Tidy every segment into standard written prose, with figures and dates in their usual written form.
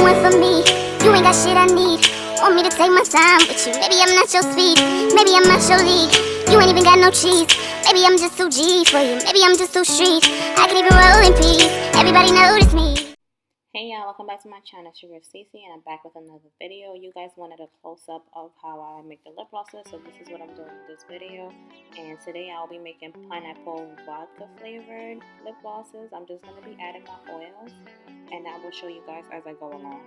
the one for me. You ain't got shit I need. Want me to take my time with you. Maybe I'm not your speed, maybe I'm not your league. You ain't even got no cheese. Maybe I'm just too G for you. Maybe I'm just too street. I can even roll in peace. Everybody notice me. Hey y'all, welcome back to my channel. It's your girl Stacey, and I'm back with another video. You guys wanted a close-up of how I make the lip glosses, so this is what I'm doing in this video. And today I'll be making pineapple vodka flavored lip glosses. I'm just going to be adding my oils, and I will show you guys as I go along.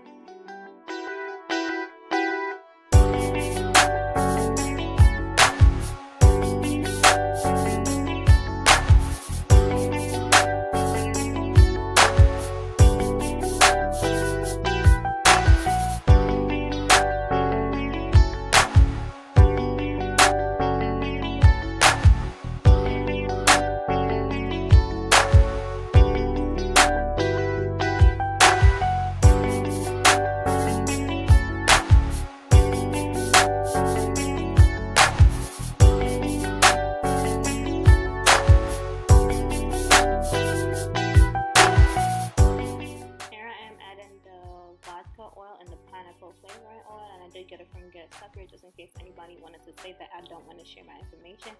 Oil and the pineapple flavoring oil, and I did get it from Get Sucker just in case anybody wanted to say that I don't want to share my information.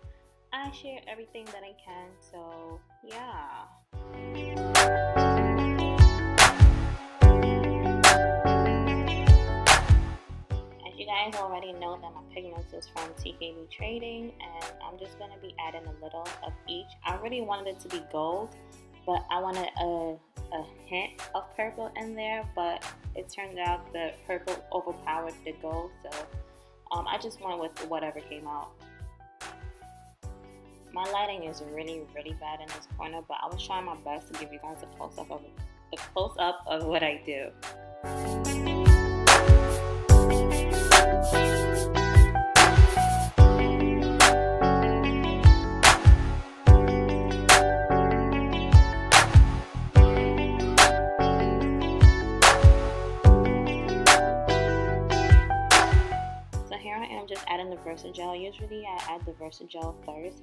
I share everything that I can, so yeah. As you guys already know that my pigments is from TKB Trading, and I'm just going to be adding a little of each. I really wanted it to be gold, but I wanted a hint of purple in there, but it turned out the purple overpowered the gold, so I just went with whatever came out. My lighting is really bad in this corner, but I was trying my best to give you guys a close-up of what I do. Just adding the Versagel. Usually I add the Versagel first,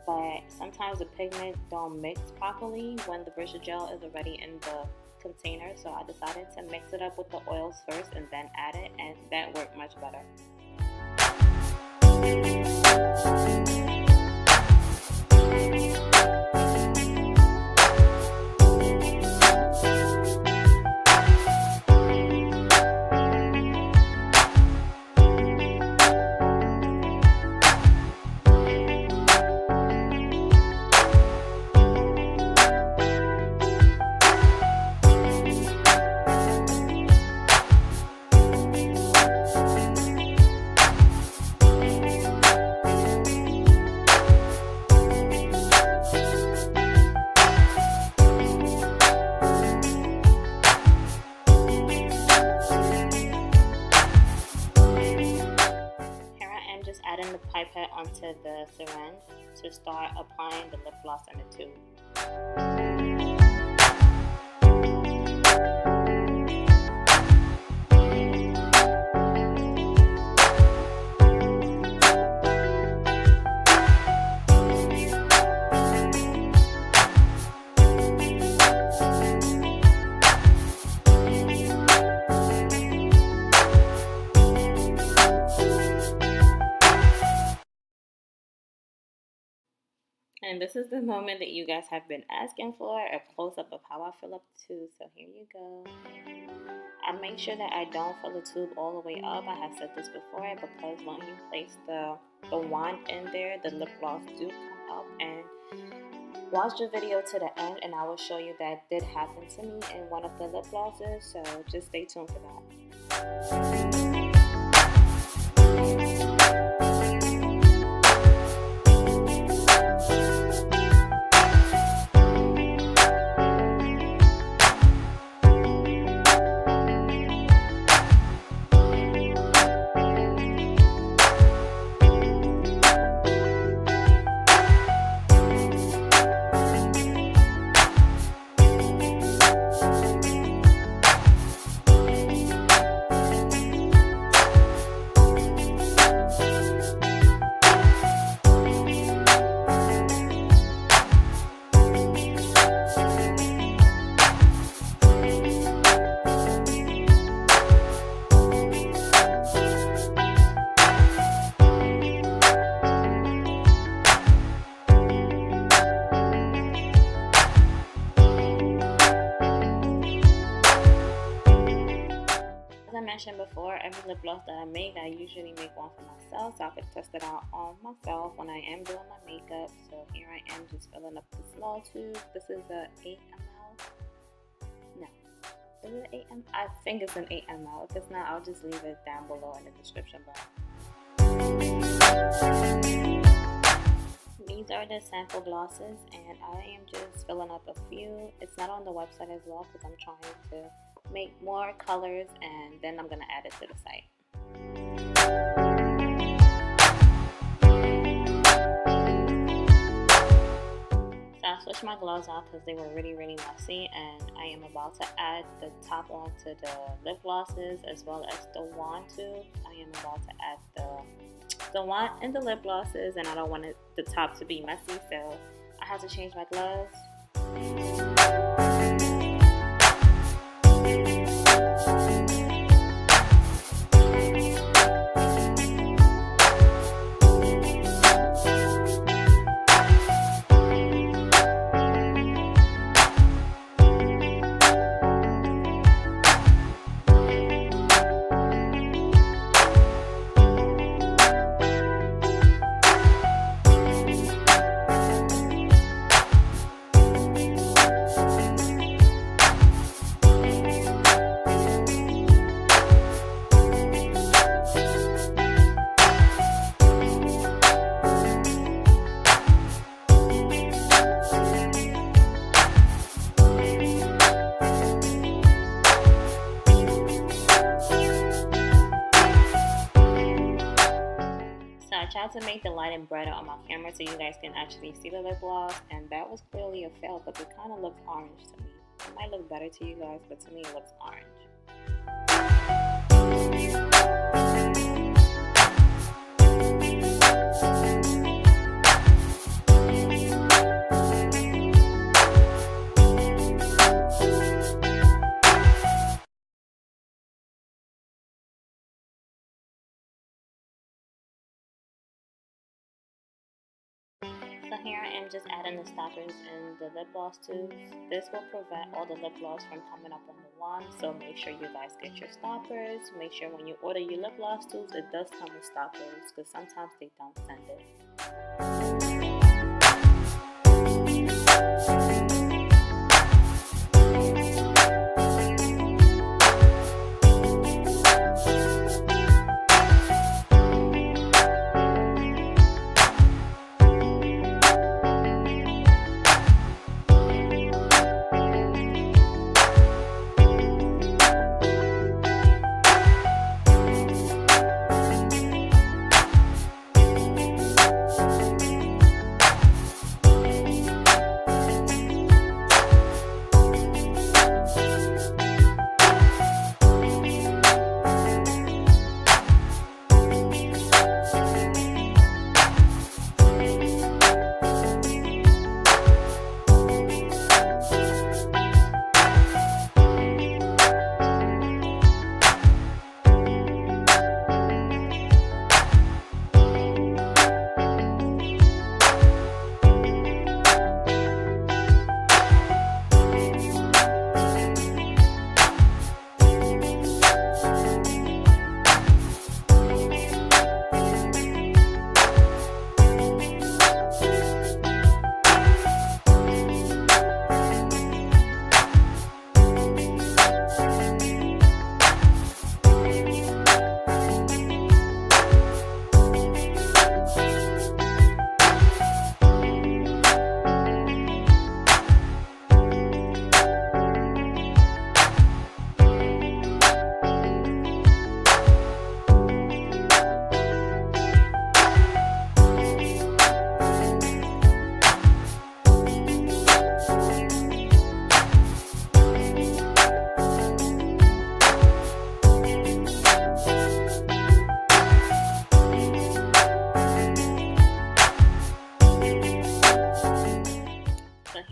but sometimes the pigment don't mix properly when the Versagel is already in the container, so I decided to mix it up with the oils first and then add it, and that worked much better. Adding the pipette onto the syringe to start applying the lip gloss in the tube. And this is the moment that you guys have been asking for, a close-up of how I fill up the tube. So here you go. I make sure that I don't fill the tube all the way up. I have said this before, because when you place the wand in there, the lip gloss do come up. And watch the video to the end, and I will show you that did happen to me in one of the lip glosses. So just stay tuned for that. I mentioned before, every lip gloss that I make, I usually make one for myself so I could test it out on myself when I am doing my makeup. So here I am just filling up the small tube. This is a 8 ml. No. Is it 8 ml? I think it's an 8 ml. If it's not, I'll just leave it down below in the description box. These are the sample glosses, and I am just filling up a few. It's not on the website as well because I'm trying to make more colors, and then I'm going to add it to the site. So I switched my gloves out because they were really messy, and I am about to add the top onto the lip glosses as well as the wand tubes. I am about to add the wand and the lip glosses, and I don't want the top to be messy, so I have to change my gloves. I tried to make the lighting brighter on my camera so you guys can actually see the lip gloss, and that was clearly a fail because it kind of looks orange to me. It might look better to you guys, but to me it looks orange. So here I am just adding the stoppers and the lip gloss tubes. This will prevent all the lip gloss from coming up on the wand, so make sure you guys get your stoppers. Make sure when you order your lip gloss tubes, it does come with stoppers because sometimes they don't send it.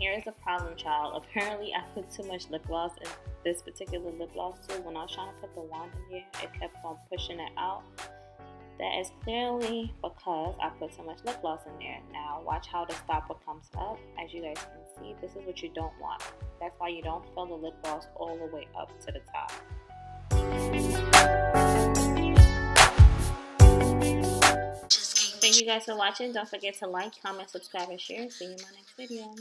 Here's the problem, child. Apparently I put too much lip gloss in this particular lip gloss too. When I was trying to put the wand in here, it kept on pushing it out. That is clearly because I put so much lip gloss in there. Now watch how the stopper comes up. As you guys can see, this is what you don't want. That's why you don't fill the lip gloss all the way up to the top. you guys for watching. Don't forget to like, comment, subscribe, and share. See you in my next video.